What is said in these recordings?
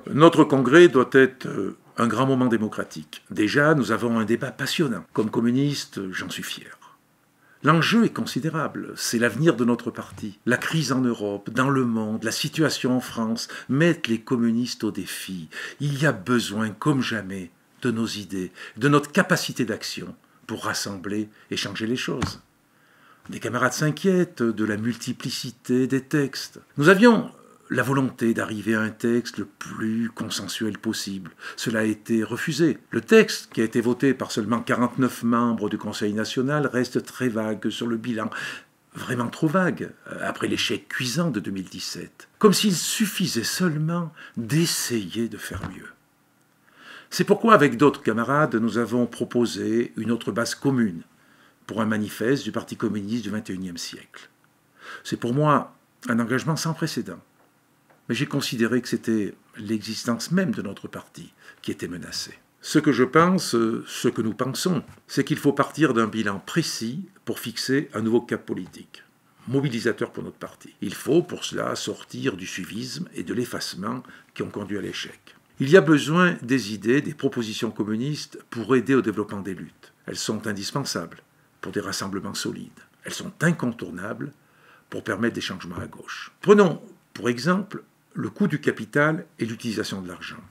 Notre congrès doit être un grand moment démocratique. Déjà, nous avons un débat passionnant. Comme communiste, j'en suis fier. L'enjeu est considérable, c'est l'avenir de notre parti. La crise en Europe, dans le monde, la situation en France mettent les communistes au défi. Il y a besoin, comme jamais, de nos idées, de notre capacité d'action pour rassembler et changer les choses. Des camarades s'inquiètent de la multiplicité des textes. Nous avions la volonté d'arriver à un texte le plus consensuel possible. Cela a été refusé. Le texte, qui a été voté par seulement 49 membres du Conseil national, reste très vague sur le bilan. Vraiment trop vague, après l'échec cuisant de 2017. Comme s'il suffisait seulement d'essayer de faire mieux. C'est pourquoi, avec d'autres camarades, nous avons proposé une autre base commune pour un manifeste du Parti communiste du XXIe siècle. C'est pour moi un engagement sans précédent. Mais j'ai considéré que c'était l'existence même de notre parti qui était menacée. Ce que je pense, ce que nous pensons, c'est qu'il faut partir d'un bilan précis pour fixer un nouveau cap politique, mobilisateur pour notre parti. Il faut pour cela sortir du suivisme et de l'effacement qui ont conduit à l'échec. Il y a besoin des idées, des propositions communistes pour aider au développement des luttes. Elles sont indispensables pour des rassemblements solides. Elles sont incontournables pour permettre des changements à gauche. Prenons, pour exemple, le coût du capital et l'utilisation de l'argent.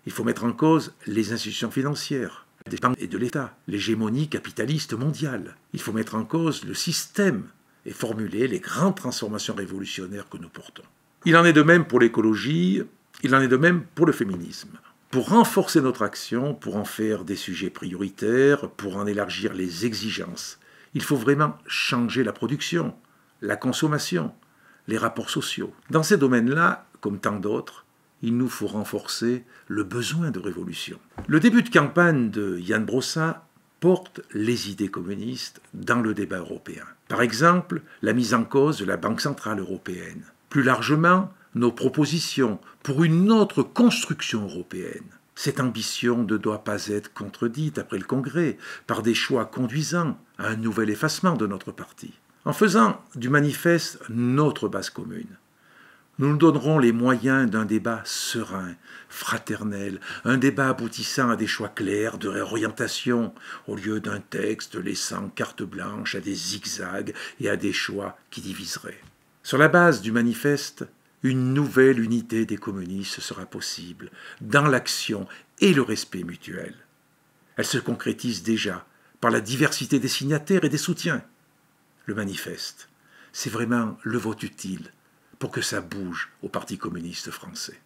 Il faut mettre en cause les institutions financières, des banques et de l'État, l'hégémonie capitaliste mondiale. Il faut mettre en cause le système et formuler les grandes transformations révolutionnaires que nous portons. Il en est de même pour l'écologie, il en est de même pour le féminisme. Pour renforcer notre action, pour en faire des sujets prioritaires, pour en élargir les exigences, il faut vraiment changer la production, la consommation, les rapports sociaux. Dans ces domaines-là, comme tant d'autres, il nous faut renforcer le besoin de révolution. Le début de campagne de Ian Brossat porte les idées communistes dans le débat européen. Par exemple, la mise en cause de la Banque centrale européenne. Plus largement, nos propositions pour une autre construction européenne. Cette ambition ne doit pas être contredite après le Congrès par des choix conduisant à un nouvel effacement de notre parti. En faisant du manifeste notre base commune, nous nous donnerons les moyens d'un débat serein, fraternel, un débat aboutissant à des choix clairs de réorientation, au lieu d'un texte laissant carte blanche à des zigzags et à des choix qui diviseraient. Sur la base du manifeste, une nouvelle unité des communistes sera possible, dans l'action et le respect mutuel. Elle se concrétise déjà par la diversité des signataires et des soutiens. Le manifeste, c'est vraiment le vote utile pour que ça bouge au Parti communiste français.